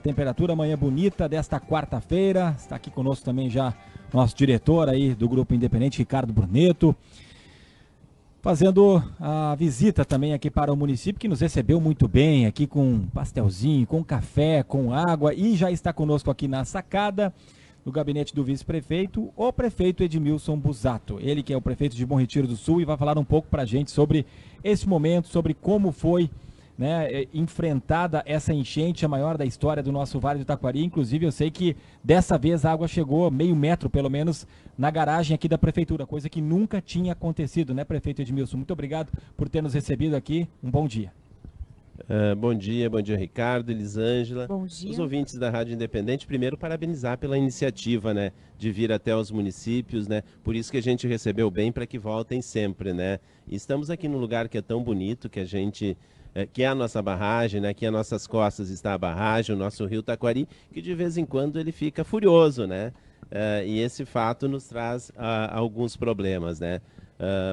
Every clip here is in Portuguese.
temperatura, manhã bonita desta quarta-feira. Está aqui conosco também já nosso diretor aí do Grupo Independente, Ricardo Bruneto, fazendo a visita também aqui para o município, que nos recebeu muito bem, aqui com pastelzinho, com café, com água, e já está conosco aqui na sacada do gabinete do vice-prefeito, o prefeito Edmilson Busato. Ele que é o prefeito de Bom Retiro do Sul e vai falar um pouco para a gente sobre esse momento, sobre como foi, né, enfrentada essa enchente, a maior da história do nosso Vale do Taquari. Inclusive, eu sei que dessa vez a água chegou meio metro, pelo menos, na garagem aqui da prefeitura, coisa que nunca tinha acontecido, né, prefeito Edmilson? Muito obrigado por ter nos recebido aqui. Um bom dia. Bom dia, Ricardo, Elisângela. Bom dia. Os ouvintes da Rádio Independente, primeiro parabenizar pela iniciativa, né, de vir até os municípios, né, por isso que a gente recebeu bem, para que voltem sempre, né. E estamos aqui num lugar que é tão bonito, que a gente, que é a nossa barragem, né, aqui às nossas costas está a barragem, o nosso rio Taquari, que de vez em quando ele fica furioso, né, e esse fato nos traz alguns problemas, né.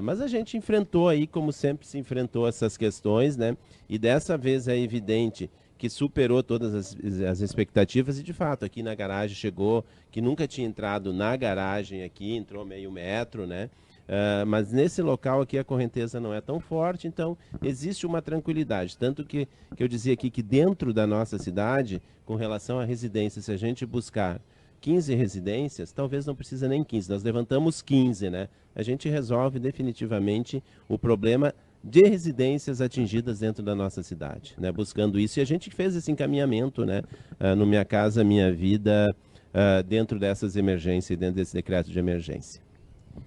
Mas a gente enfrentou aí, como sempre se enfrentou essas questões, né? E dessa vez é evidente que superou todas as expectativas e, de fato, aqui na garagem chegou, que nunca tinha entrado na garagem aqui, entrou meio metro, né? Mas nesse local aqui a correnteza não é tão forte, então existe uma tranquilidade. Tanto que eu dizia aqui que dentro da nossa cidade, com relação à residência, se a gente buscar 15 residências, talvez não precisa nem 15, nós levantamos 15, né? A gente resolve definitivamente o problema de residências atingidas dentro da nossa cidade, né? Buscando isso, e a gente fez esse encaminhamento, né? No Minha Casa Minha Vida, dentro dessas emergências, dentro desse decreto de emergência.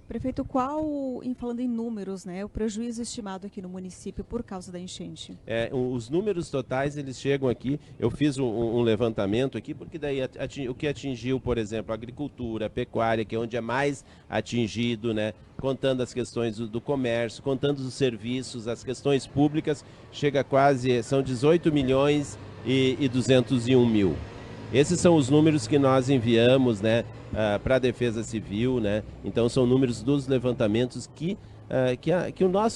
Prefeito, falando em números, né, o prejuízo estimado aqui no município por causa da enchente? Os números totais, eles chegam aqui, eu fiz um levantamento aqui, porque daí o que atingiu, por exemplo, a agricultura, a pecuária, que é onde é mais atingido, né, contando as questões do comércio, contando os serviços, as questões públicas, chega quase, são 18 milhões e 201 mil. Esses são os números que nós enviamos, né, para a Defesa Civil, né? Então são números dos levantamentos que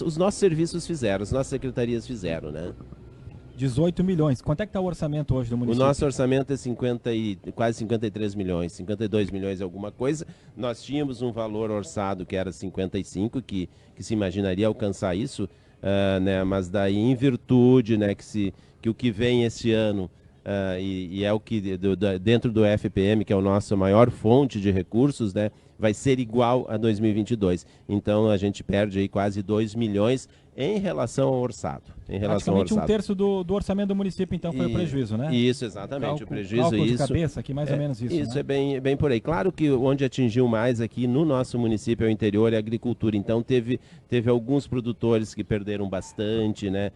os nossos serviços fizeram, as nossas secretarias fizeram, né? 18 milhões. Quanto é que está o orçamento hoje do município? O nosso orçamento é quase 53 milhões, 52 milhões e alguma coisa. Nós tínhamos um valor orçado que era 55, que se imaginaria alcançar isso, né? Mas daí, em virtude, né, que o que vem esse ano, e é o que dentro do FPM, que é a nossa maior fonte de recursos, né, vai ser igual a 2022. Então a gente perde aí quase 2 milhões em relação ao orçado. Praticamente um terço do orçamento do município, então, foi o prejuízo, né? Isso, exatamente. O prejuízo de cabeça aqui, mais ou menos isso. Isso, né? é bem por aí. Claro que onde atingiu mais aqui no nosso município é o interior e a agricultura. Então teve alguns produtores que perderam bastante, né?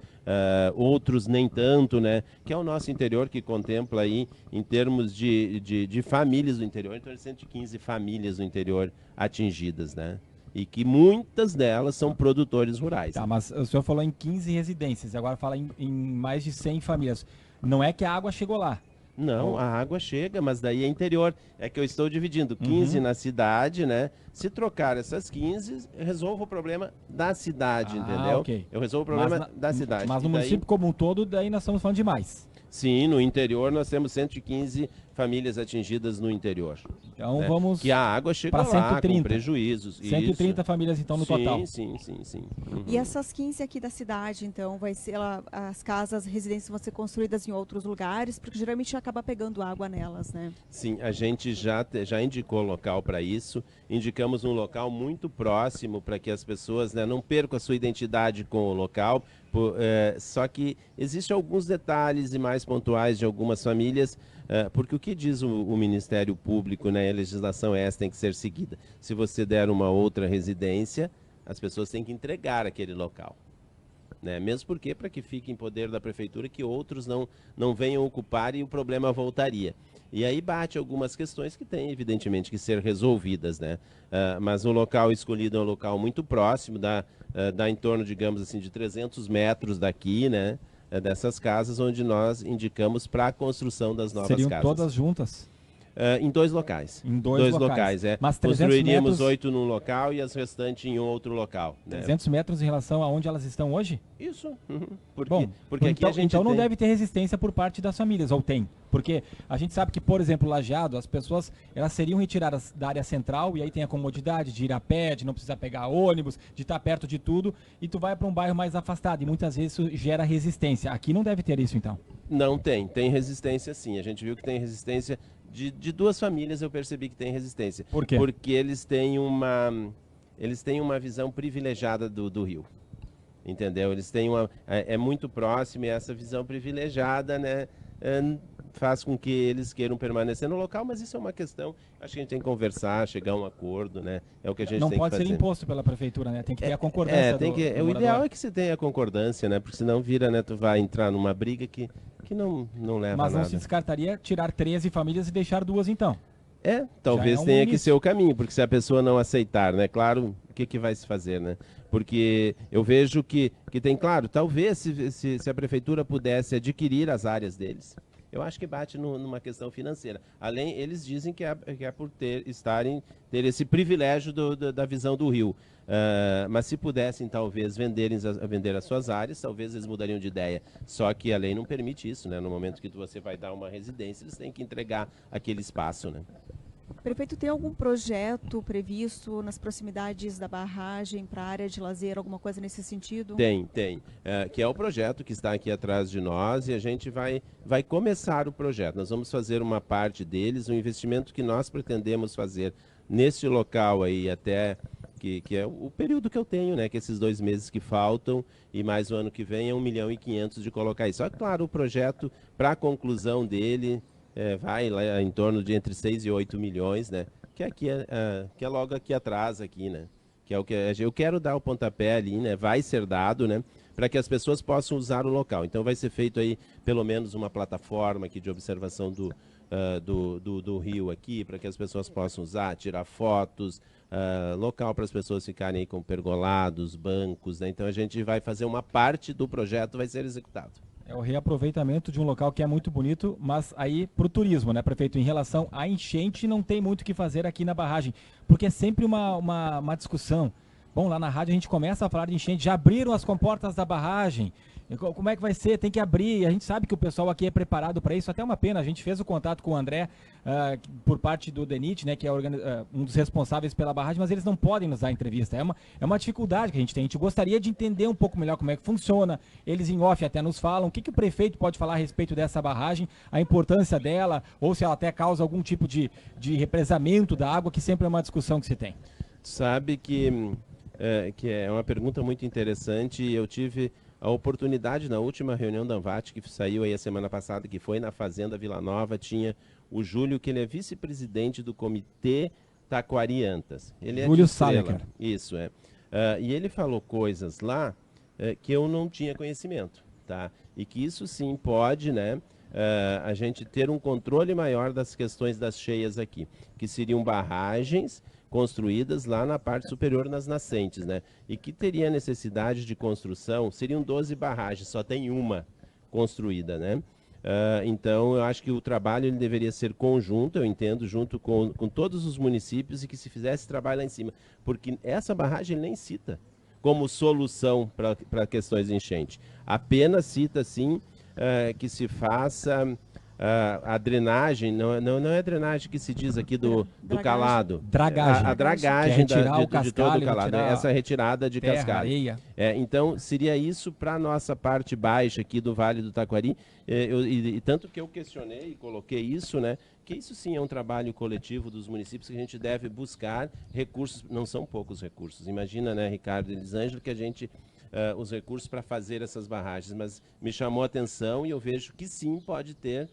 Outros nem tanto, né? Que é o nosso interior, que contempla aí, em termos de famílias do interior, em torno de 115 famílias do interior atingidas, né? E que muitas delas são produtores rurais. Tá, mas o senhor falou em 15 residências, agora fala em mais de 100 famílias. Não é que a água chegou lá? Não, a água chega, mas daí é interior. É que eu estou dividindo 15 na cidade, né? Se trocar essas 15, eu resolvo o problema da cidade, entendeu? Okay. Eu resolvo o problema da cidade. Mas no município como um todo, daí nós estamos falando de mais. Sim, no interior nós temos 115 famílias atingidas no interior. Então, né? vamos que a água chega lá 130. com prejuízos. 130 famílias, então, no total. Sim. Uhum. E essas 15 aqui da cidade, então, as casas, residências vão ser construídas em outros lugares, porque geralmente acaba pegando água nelas, né? Sim, a gente já indicou local para isso, indicamos um local muito próximo para que as pessoas, né, não percam a sua identidade com o local, só que existem alguns detalhes e mais pontuais de algumas famílias, porque o que diz o Ministério Público, né, a legislação essa tem que ser seguida. Se você der uma outra residência, as pessoas têm que entregar aquele local. Né? Mesmo porque, para que fique em poder da prefeitura, que outros não venham ocupar e o problema voltaria. E aí bate algumas questões que têm, evidentemente, que ser resolvidas, né? Mas o local escolhido é um local muito próximo, dá em torno, digamos assim, de 300 metros daqui, né? Dessas casas, onde nós indicamos para a construção das novas casas. Seriam casas. todas juntas? Em 2 locais. Em dois locais, é. Mas 300 construiríamos metros... 8 num local e as restantes em outro local. Né? 300 metros em relação a onde elas estão hoje? Isso. Porque, Bom, porque então, aqui a gente então não tem... deve ter resistência por parte das famílias, ou tem? Porque a gente sabe que, por exemplo, Lajeado, as pessoas elas seriam retiradas da área central e aí tem a comodidade de ir a pé, de não precisar pegar ônibus, de estar perto de tudo, e tu vai para um bairro mais afastado e muitas vezes isso gera resistência. Aqui não deve ter isso, então? Não tem. Tem resistência sim. A gente viu que tem resistência de 2 famílias, eu percebi que tem resistência. Por quê? Porque eles têm uma visão privilegiada do rio. Entendeu? Eles têm é muito próximo e essa visão privilegiada, né, faz com que eles queiram permanecer no local, mas isso é uma questão, acho que a gente tem que conversar, chegar a um acordo, né? É o que a gente não tem que fazer. Não pode ser imposto pela prefeitura, né? Tem que ter a concordância do o ideal é que se tenha a concordância, né? Porque senão vira, né, tu vai entrar numa briga que não leva a nada. Mas não se descartaria tirar 13 famílias e deixar 2, então? Talvez tenha que ser o caminho, porque se a pessoa não aceitar, né? Claro, o que vai se fazer, né? Porque eu vejo que tem, claro, talvez se a prefeitura pudesse adquirir as áreas deles, eu acho que bate numa questão financeira. Além, eles dizem que é por ter esse privilégio da visão do rio. Mas se pudessem, talvez, vender as suas áreas, talvez eles mudariam de ideia. Só que a lei não permite isso, né? No momento que você vai dar uma residência, eles têm que entregar aquele espaço, né? Prefeito, tem algum projeto previsto nas proximidades da barragem para a área de lazer, alguma coisa nesse sentido? Tem. Que é o projeto que está aqui atrás de nós e a gente vai começar o projeto. Nós vamos fazer uma parte deles, um investimento que nós pretendemos fazer neste local aí até... Que é o período que eu tenho, né? Que esses 2 meses que faltam e mais o ano que vem é 1.500.000 de colocar isso. Só que, claro, o projeto, para a conclusão dele, vai lá em torno de entre 6 e 8 milhões, né? Que é logo aqui atrás, aqui, né? Que é o que eu quero dar o pontapé ali, né? Vai ser dado, né? Para que as pessoas possam usar o local. Então vai ser feito aí pelo menos uma plataforma aqui de observação do rio aqui, para que as pessoas possam usar, tirar fotos, local para as pessoas ficarem aí com pergolados, bancos, né? Então a gente vai fazer uma parte do projeto, vai ser executado. É o reaproveitamento de um local que é muito bonito, mas aí para o turismo, né, prefeito? Em relação à enchente, não tem muito o que fazer aqui na barragem, porque é sempre uma discussão. Bom, lá na rádio a gente começa a falar de enchente, já abriram as comportas da barragem, como é que vai ser? Tem que abrir, a gente sabe que o pessoal aqui é preparado para isso, até uma pena, a gente fez o contato com o André, por parte do DENIT, né, que é um dos responsáveis pela barragem, mas eles não podem nos dar entrevista, é uma dificuldade que a gente gostaria de entender um pouco melhor como é que funciona, eles em off até nos falam, o que o prefeito pode falar a respeito dessa barragem, a importância dela, ou se ela até causa algum tipo de represamento da água, que sempre é uma discussão que se tem. Sabe que é uma pergunta muito interessante, eu tive a oportunidade na última reunião da Anvat, que saiu aí a semana passada, que foi na Fazenda Vila Nova, tinha o Júlio, que ele é vice-presidente do Comitê Taquari-Antas. Ele Júlio é de Estrela. Saleker. Isso, e ele falou coisas lá que eu não tinha conhecimento, tá? E que isso sim pode, né, a gente ter um controle maior das questões das cheias aqui, que seriam barragens construídas lá na parte superior nas nascentes, né? E que teria necessidade de construção, seriam 12 barragens, só tem uma construída, né? Então, eu acho que o trabalho ele deveria ser conjunto, eu entendo, junto com todos os municípios e que se fizesse trabalho lá em cima, porque essa barragem ele nem cita como solução para questões de enchente. Apenas cita, sim, que se faça... a drenagem, não é a drenagem que se diz aqui do calado. Dragagem. A dragagem de todo o calado. Essa retirada de terra, cascalho. areia. Então, seria isso para a nossa parte baixa aqui do Vale do Taquari. E tanto que eu questionei e coloquei isso, né? Que isso sim é um trabalho coletivo dos municípios que a gente deve buscar recursos, não são poucos recursos. Imagina, né, Ricardo e Elisângela, que a gente... os recursos para fazer essas barragens, mas me chamou a atenção e eu vejo que sim pode ter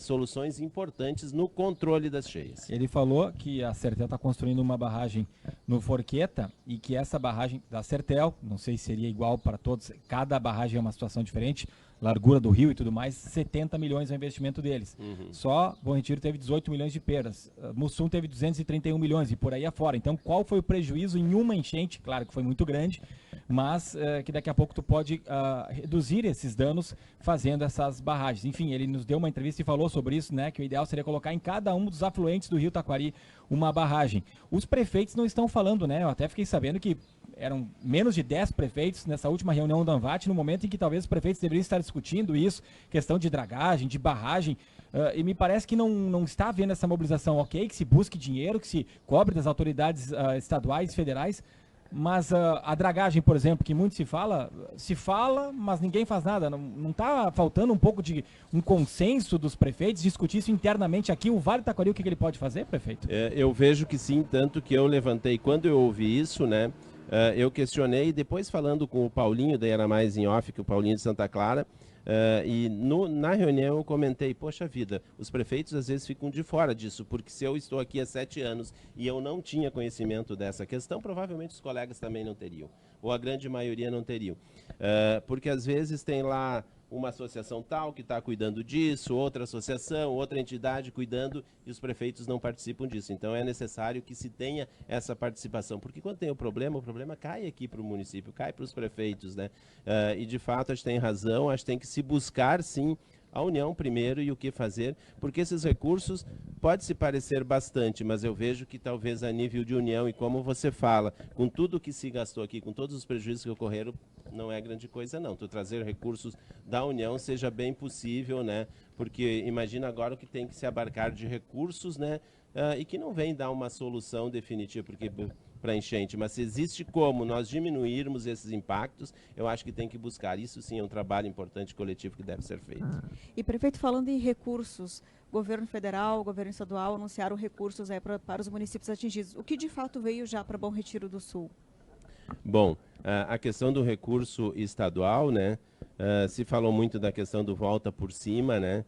soluções importantes no controle das cheias. Ele falou que a Sertel está construindo uma barragem no Forqueta e que essa barragem da Sertel, não sei se seria igual para todos, cada barragem é uma situação diferente, largura do rio e tudo mais, 70 milhões é o investimento deles. Só Bom Retiro teve 18 milhões de perdas, Mussum teve 231 milhões e por aí afora. Então, qual foi o prejuízo em uma enchente? Claro que foi muito grande, mas que daqui a pouco tu pode reduzir esses danos fazendo essas barragens. Enfim, ele nos deu uma entrevista e falou sobre isso, né, que o ideal seria colocar em cada um dos afluentes do rio Taquari uma barragem. Os prefeitos não estão falando, né, eu até fiquei sabendo que eram menos de 10 prefeitos nessa última reunião da ANVAT, no momento em que talvez os prefeitos deveriam estar discutindo isso, questão de dragagem, de barragem, e me parece que não está havendo essa mobilização, ok, que se busque dinheiro, que se cobre das autoridades estaduais, federais, mas a dragagem, por exemplo, que muito se fala, mas ninguém faz nada. Não está faltando um pouco de um consenso dos prefeitos, discutir isso internamente aqui, o Vale do Taquari, o que ele pode fazer, prefeito? Eu vejo que sim, tanto que eu levantei, quando eu ouvi isso, né, eu questionei, depois falando com o Paulinho, daí era mais em off, que o Paulinho de Santa Clara, na reunião eu comentei, poxa vida, os prefeitos às vezes ficam de fora disso, porque se eu estou aqui há 7 anos e eu não tinha conhecimento dessa questão, provavelmente os colegas também não teriam, ou a grande maioria não teriam, porque às vezes tem lá uma associação tal que está cuidando disso, outra associação, outra entidade cuidando e os prefeitos não participam disso. Então é necessário que se tenha essa participação, porque quando tem o problema cai aqui para o município, cai para os prefeitos, né? E de fato, acho que tem razão, acho que tem que se buscar sim a união primeiro e o que fazer, porque esses recursos pode se parecer bastante, mas eu vejo que talvez a nível de união e como você fala, com tudo que se gastou aqui, com todos os prejuízos que ocorreram, não é grande coisa não. Tu trazer recursos da União seja bem possível, né? Porque imagina agora o que tem que se abarcar de recursos, né? E que não vem dar uma solução definitiva para enchente, mas se existe como nós diminuirmos esses impactos, eu acho que tem que buscar. Isso sim é um trabalho importante coletivo que deve ser feito. E prefeito, falando em recursos, governo federal, governo estadual anunciaram recursos para os municípios atingidos. O que de fato veio já para Bom Retiro do Sul? Bom, a questão do recurso estadual, né, se falou muito da questão do volta por cima, né,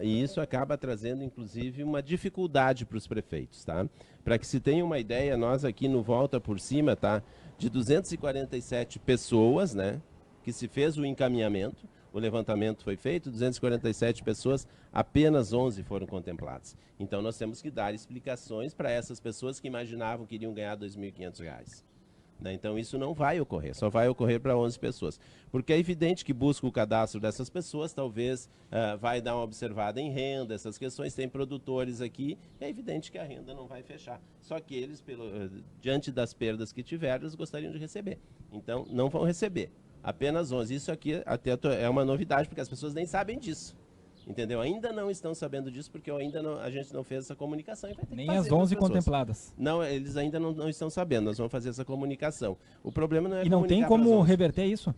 e isso acaba trazendo, inclusive, uma dificuldade para os prefeitos, tá? Para que se tenha uma ideia, nós aqui no volta por cima, tá, de 247 pessoas, né, que se fez o encaminhamento, o levantamento foi feito, 247 pessoas, apenas 11 foram contempladas. Então, nós temos que dar explicações para essas pessoas que imaginavam que iriam ganhar R$ 2.500. Então, isso não vai ocorrer, só vai ocorrer para 11 pessoas. Porque é evidente que busca o cadastro dessas pessoas, talvez vai dar uma observada em renda, essas questões, tem produtores aqui, é evidente que a renda não vai fechar. Só que eles, diante das perdas que tiveram, eles gostariam de receber. Então, não vão receber, apenas 11. Isso aqui até é uma novidade, porque as pessoas nem sabem disso. Entendeu? Ainda não estão sabendo disso porque a gente não fez essa comunicação. E vai ter nem que fazer as 11 contempladas. Não, eles ainda não estão sabendo. Nós vamos fazer essa comunicação. O problema não é e não tem como reverter isso?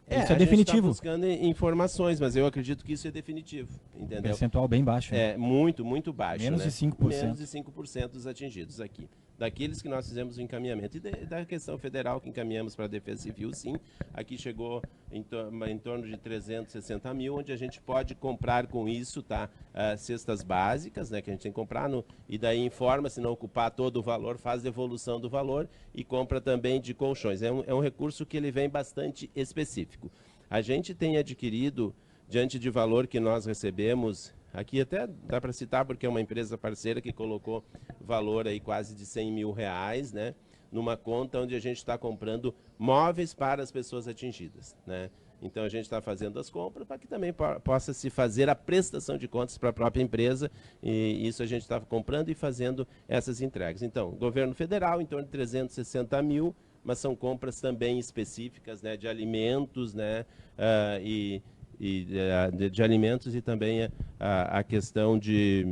Isso é definitivo. A gente está buscando informações, mas eu acredito que isso é definitivo. Entendeu? Percentual bem baixo. É muito, muito baixo. Menos de 5%. Menos de 5% dos atingidos aqui. Daqueles que nós fizemos o encaminhamento. E da questão federal que encaminhamos para a Defesa Civil, sim. Aqui chegou em torno de 360 mil, onde a gente pode comprar com isso, tá? Cestas básicas, né? Que a gente tem que comprar, e daí informa, se não ocupar todo o valor, faz devolução do valor e compra também de colchões. É um recurso que ele vem bastante específico. A gente tem adquirido, diante de valor que nós recebemos, aqui até dá para citar porque é uma empresa parceira que colocou valor aí quase de R$100 mil, né, numa conta onde a gente está comprando móveis para as pessoas atingidas, né? Então a gente está fazendo as compras para que também possa se fazer a prestação de contas para a própria empresa, e isso a gente está comprando e fazendo essas entregas. Então, governo federal em torno de 360 mil, mas são compras também específicas, né, de alimentos, né, de alimentos, e também a questão de,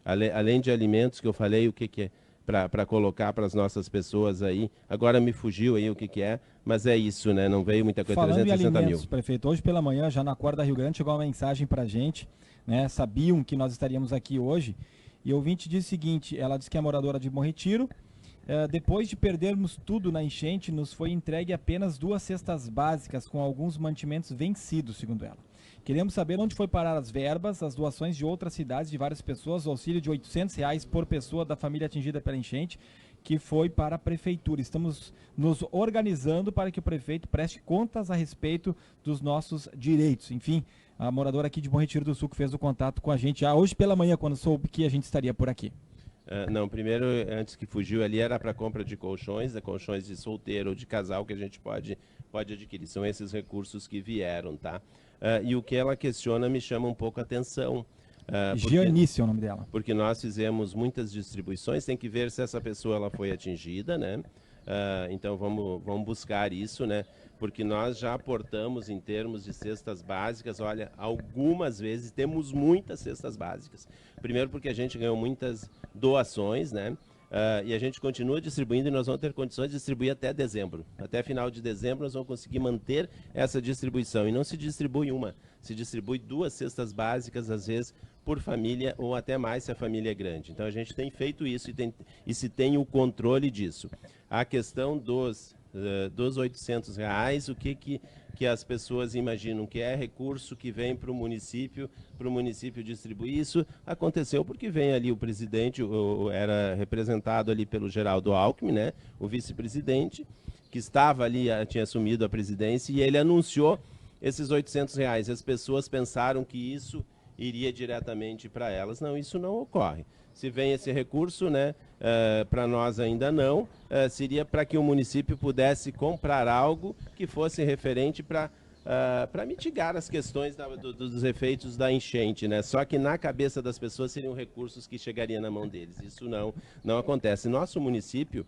além de alimentos que eu falei, o que é para colocar para as nossas pessoas aí. Agora me fugiu aí o que é, mas é isso, né? Não veio muita coisa. Falando 360 em alimentos, mil. Prefeito, hoje pela manhã, já na Acorda Rio Grande, chegou uma mensagem para a gente, né? Sabiam que nós estaríamos aqui hoje, e o ouvinte diz o seguinte, ela diz que é moradora de Bom Retiro, depois de perdermos tudo na enchente, nos foi entregue apenas 2 cestas básicas com alguns mantimentos vencidos, segundo ela. Queremos saber onde foi parar as verbas, as doações de outras cidades de várias pessoas, o auxílio de R$ 800 por pessoa da família atingida pela enchente, que foi para a prefeitura. Estamos nos organizando para que o prefeito preste contas a respeito dos nossos direitos. Enfim, a moradora aqui de Bom Retiro do Sul que fez o contato com a gente já hoje pela manhã, quando soube que a gente estaria por aqui. Não, primeiro, antes que fugiu ali, era para compra de colchões de solteiro ou de casal que a gente pode adquirir. São esses recursos que vieram, tá? E o que ela questiona me chama um pouco a atenção. Gianice é o nome dela. Porque nós fizemos muitas distribuições, tem que ver se essa pessoa ela foi atingida, né? Então vamos buscar isso, né? Porque nós já aportamos em termos de cestas básicas, olha, algumas vezes temos muitas cestas básicas. Primeiro porque a gente ganhou muitas doações, né? E a gente continua distribuindo e nós vamos ter condições de distribuir até dezembro. Até final de dezembro nós vamos conseguir manter essa distribuição. E não se distribui uma, se distribui 2 cestas básicas, às vezes, por família ou até mais se a família é grande. Então a gente tem feito isso e se tem o controle disso. A questão dos R$800, o que as pessoas imaginam que é recurso que vem para o município distribuir. Isso aconteceu porque vem ali o presidente, era representado ali pelo Geraldo Alckmin, né, o vice-presidente, que estava ali, tinha assumido a presidência, e ele anunciou esses R$800. As pessoas pensaram que isso iria diretamente para elas. Não, isso não ocorre. Se vem esse recurso, né, para nós ainda não, seria para que o município pudesse comprar algo que fosse referente para mitigar as questões dos efeitos da enchente, né? Só que na cabeça das pessoas seriam recursos que chegariam na mão deles. Isso não acontece. Nosso município,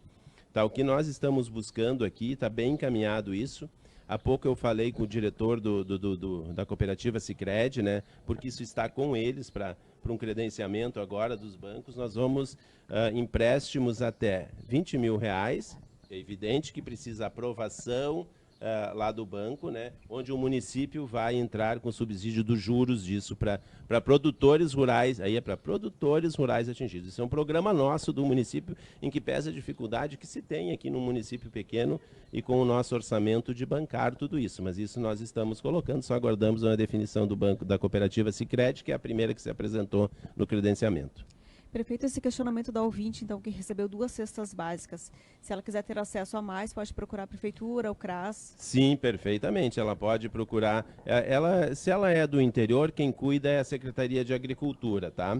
tá, o que nós estamos buscando aqui, está bem encaminhado isso. Há pouco eu falei com o diretor da cooperativa Sicredi, né? Porque isso está com eles para um credenciamento agora dos bancos. Nós vamos empréstimos até R$20 mil. É evidente que precisa aprovação lá do banco, né? Onde o município vai entrar com subsídio dos juros disso para produtores rurais, aí é para produtores rurais atingidos. Isso é um programa nosso do município em que pesa a dificuldade que se tem aqui no município pequeno e com o nosso orçamento de bancar tudo isso. Mas isso nós estamos colocando, só aguardamos uma definição do banco da cooperativa Sicredi, que é a primeira que se apresentou no credenciamento. Prefeito, esse questionamento da ouvinte, então, que recebeu 2 cestas básicas, se ela quiser ter acesso a mais, pode procurar a prefeitura, o CRAS? Sim, perfeitamente, ela pode procurar. Se ela é do interior, quem cuida é a Secretaria de Agricultura, tá?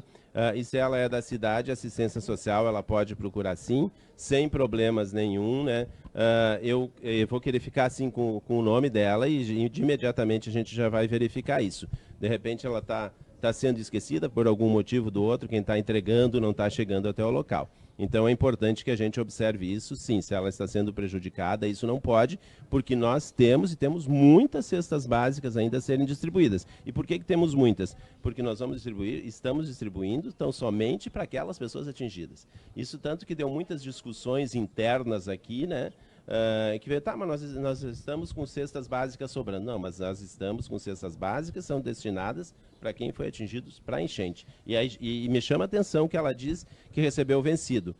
E se ela é da cidade, assistência social, ela pode procurar sim, sem problemas nenhum, né? Eu vou verificar assim com o nome dela e imediatamente a gente já vai verificar isso. De repente ela está sendo esquecida por algum motivo do outro, quem está entregando não está chegando até o local. Então é importante que a gente observe isso, sim, se ela está sendo prejudicada, isso não pode, porque nós temos muitas cestas básicas ainda a serem distribuídas. E por que temos muitas? Porque nós estamos distribuindo tão somente para aquelas pessoas atingidas. Isso tanto que deu muitas discussões internas aqui, né? Que tá, mas nós estamos com cestas básicas sobrando. Não, mas nós estamos com cestas básicas, são destinadas para quem foi atingido para enchente. E me chama a atenção que ela diz que recebeu vencido.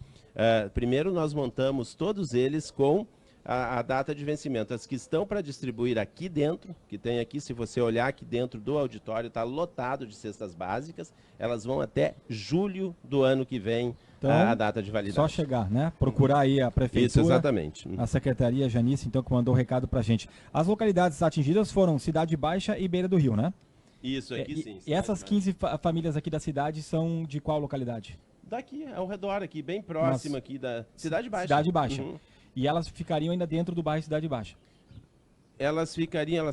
Primeiro nós montamos todos eles com a data de vencimento. As que estão para distribuir aqui dentro, que tem aqui, se você olhar aqui dentro do auditório, está lotado de cestas básicas, elas vão até julho do ano que vem, então, a data de validade. Só chegar, né? Procurar aí a prefeitura. Isso, exatamente. A secretaria Janice, então, que mandou o recado para a gente. As localidades atingidas foram Cidade Baixa e Beira do Rio, né? Isso, aqui sim. E essas 15 famílias aqui da cidade são de qual localidade? Daqui, ao redor aqui, bem próximo aqui da Cidade Baixa. Cidade Baixa. Uhum. E elas ficariam ainda dentro do bairro Cidade Baixa? Elas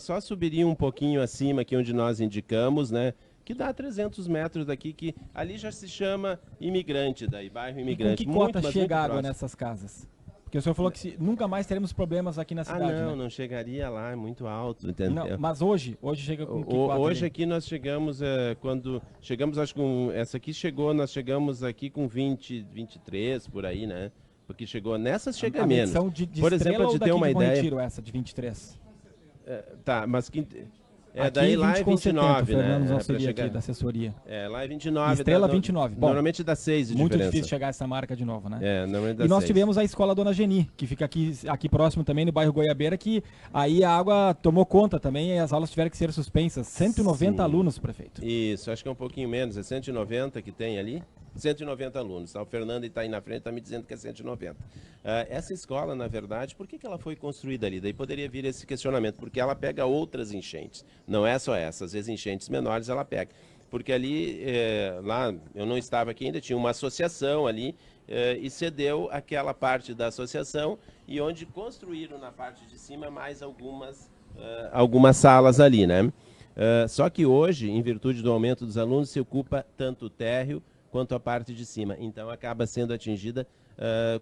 só subiriam um pouquinho acima aqui onde nós indicamos, né? Que dá 300 metros daqui, que ali já se chama imigrante, daí, bairro imigrante. E com que cota chega água nessas casas? Porque o senhor falou que nunca mais teremos problemas aqui na cidade, não, né? Não chegaria lá, é muito alto, entendeu? Não, mas hoje chega com que cota? Hoje aqui nós chegamos, quando chegamos, acho que essa aqui chegou, nós chegamos aqui com 20, 23, por aí, né? Porque chegou, nessas chega menos. De por exemplo, de ter uma ideia... Retiro essa de 23? Tá, mas... Aqui, daí lá é 29, né? Fernando né? auxilia aqui da assessoria. Lá é 29. Estrela 29. Bom, normalmente dá 6 de muito diferença. difícil chegar a essa marca de novo, né? Normalmente dá E nós 6. tivemos a escola Dona Geni, que fica aqui próximo também, no bairro Goiabeira, que aí a água tomou conta também e as aulas tiveram que ser suspensas. 190 alunos, prefeito. Isso, acho que é um pouquinho menos, é 190 que tem ali. 190 alunos. O Fernando está aí na frente, está me dizendo que é 190. Essa escola, na verdade, por que ela foi construída ali? Daí poderia vir esse questionamento, porque ela pega outras enchentes. Não é só essa, às vezes enchentes menores ela pega. Porque ali, lá, eu não estava aqui ainda, tinha uma associação ali, e cedeu aquela parte da associação, e onde construíram na parte de cima mais algumas salas ali, né? Só que hoje, em virtude do aumento dos alunos, se ocupa tanto o térreo quanto a parte de cima. Então, acaba sendo atingida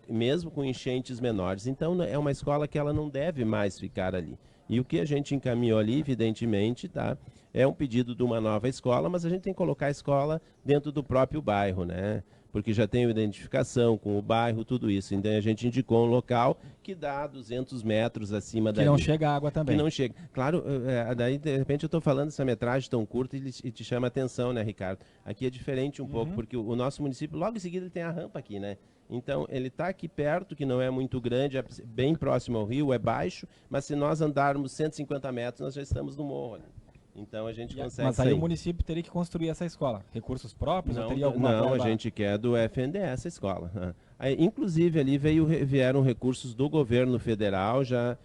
mesmo com enchentes menores. Então, é uma escola que ela não deve mais ficar ali. E o que a gente encaminhou ali, evidentemente, tá, é um pedido de uma nova escola, mas a gente tem que colocar a escola dentro do próprio bairro, né? Porque já tem identificação com o bairro, tudo isso. Então a gente indicou um local que dá 200 metros acima dali. Que não chega água também. Que não chega. Claro, daí de repente eu estou falando essa metragem tão curta e te chama atenção, né, Ricardo? Aqui é diferente um pouco, porque o nosso município, logo em seguida, ele tem a rampa aqui, né? Então, ele está aqui perto, que não é muito grande, é bem próximo ao rio, é baixo, mas se nós andarmos 150 metros, nós já estamos no morro ali. Então, a gente consegue Mas aí sair. o município teria que construir essa escola? Recursos próprios? Não, ou teria alguma não, verba? a gente quer do FNDE essa escola. Aí, inclusive, ali vieram recursos do governo federal, já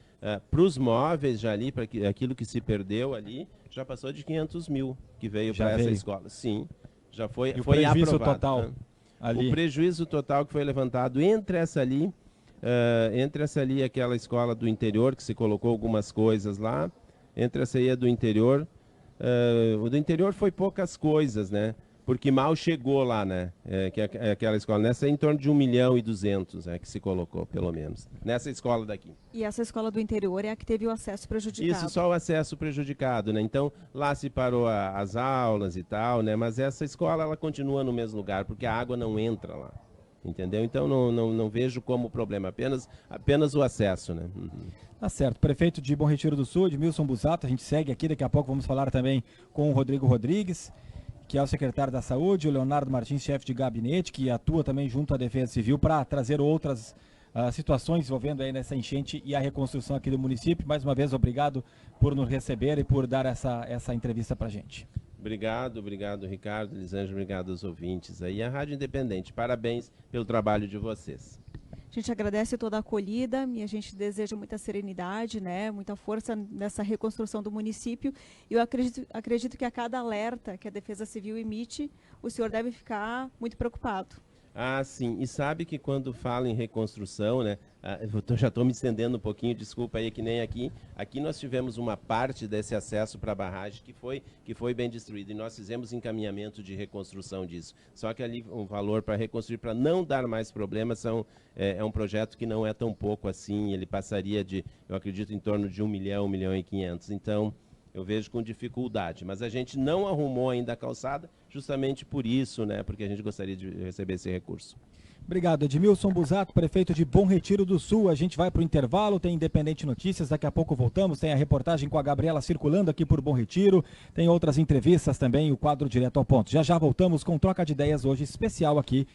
para os móveis, já ali, para aquilo que se perdeu ali, já passou de 500 mil que veio para essa escola. Sim, já foi, e o foi prejuízo aprovado. Total, ali. O prejuízo total que foi levantado entre essa ali e aquela escola do interior, que se colocou algumas coisas lá, entre essa aí e a do interior, o do interior foi poucas coisas, né? Porque mal chegou lá, né? Que é aquela escola. Nessa é em torno de 1.200.000 que se colocou, pelo menos. Nessa escola daqui. E essa escola do interior é a que teve o acesso prejudicado. Isso, só o acesso prejudicado, né? Então, lá se parou as aulas e tal, né? Mas essa escola, ela continua no mesmo lugar, porque a água não entra lá. Entendeu? Então, não vejo como problema, apenas o acesso, né? Tá certo. Prefeito de Bom Retiro do Sul, Edmilson Busato, a gente segue aqui, daqui a pouco vamos falar também com o Rodrigo Rodrigues, que é o secretário da Saúde, o Leonardo Martins, chefe de gabinete, que atua também junto à Defesa Civil para trazer outras situações envolvendo aí nessa enchente e a reconstrução aqui do município. Mais uma vez, obrigado por nos receber e por dar essa entrevista para a gente. Obrigado, Ricardo, Elisângela, obrigado aos ouvintes aí. A Rádio Independente, parabéns pelo trabalho de vocês. A gente agradece toda a acolhida e a gente deseja muita serenidade, né, muita força nessa reconstrução do município. E eu acredito que a cada alerta que a Defesa Civil emite, o senhor deve ficar muito preocupado. Ah, sim. E sabe que quando fala em reconstrução, né? Eu já estou me estendendo um pouquinho, desculpa aí, que nem aqui. Aqui nós tivemos uma parte desse acesso para a barragem que foi bem destruída. E nós fizemos encaminhamento de reconstrução disso. Só que ali um valor para reconstruir, para não dar mais problemas, é um projeto que não é tão pouco assim. Ele passaria de, eu acredito, em torno de 1 milhão, 1.500.000. Então, eu vejo com dificuldade, mas a gente não arrumou ainda a calçada justamente por isso, né? Porque a gente gostaria de receber esse recurso. Obrigado, Edmilson Busato, prefeito de Bom Retiro do Sul. A gente vai para o intervalo, tem Independente Notícias, daqui a pouco voltamos, tem a reportagem com a Gabriela circulando aqui por Bom Retiro, tem outras entrevistas também, o quadro Direto ao Ponto. Já voltamos com Troca de Ideias hoje especial aqui.